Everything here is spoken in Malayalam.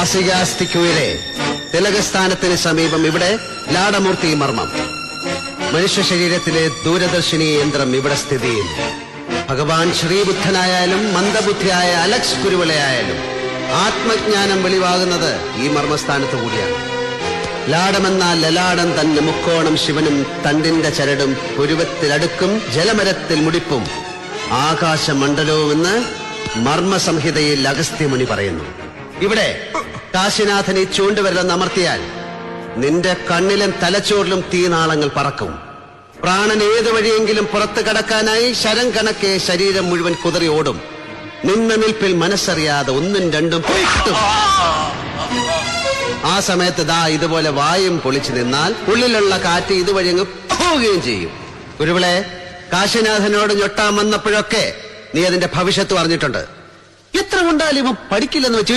നാസികാസ്തിക്കുയിലെ തിലകസ്ഥാനത്തിന് സമീപം ഇവിടെ ലാടമൂർത്തി മർമ്മം. മനുഷ്യ ശരീരത്തിലെ ദൂരദർശിനി യന്ത്രം ഇവിടെ സ്ഥിതി ചെയ്യുന്നു. ഭഗവാൻ ശ്രീബുദ്ധനായാലും മന്ദബുദ്ധിയായ അലക്സ് കുരുവിളയായാലും ആത്മജ്ഞാനം വെളിവാകുന്നത് ഈ മർമ്മസ്ഥാനത്ത് കൂടിയാണ്. ലാടമെന്നാൽ ലലാടം തന്നെ മുക്കോണം ശിവനും തണ്ടിന്റെ ചരടും പുരുവത്തിലടുക്കും ജലമരത്തിൽ മുടിപ്പും ആകാശമണ്ഡലവുമെന്ന് മർമ്മസംഹിതയിൽ അഗസ്ത്യമുനി പറയുന്നു. ഇവിടെ കാശിനാഥൻ ഈ ചൂണ്ടുവിരലെന്ന് അമർത്തിയാൽ നിന്റെ കണ്ണിലും തലച്ചോറിലും തീനാളങ്ങൾ പറക്കും. പ്രാണൻ ഏതു വഴിയെങ്കിലും പുറത്തു കടക്കാനായി ശരം കണക്കെ ശരീരം മുഴുവൻ കുതറി ഓടും. നിന്ന നിൽപ്പിൽ മനസ്സറിയാതെ ഒന്നും രണ്ടും പൊയ്ക്കും. ആ സമയത്ത് ദാ ഇതുപോലെ വായും പൊളിച്ചു നിന്നാൽ ഉള്ളിലുള്ള കാറ്റ് ഇതുവഴി അങ്ങ് പോവുകയും ചെയ്യും. ഗുരുവിളെ, കാശിനാഥനോട് ഞൊട്ടാൻ വന്നപ്പോഴൊക്കെ നീ അതിന്റെ ഭവിഷ്യത്ത് പറഞ്ഞിട്ടുണ്ട്. എത്ര കൊണ്ടാലും ഇവൻ പഠിക്കില്ലെന്ന് വെച്ചു.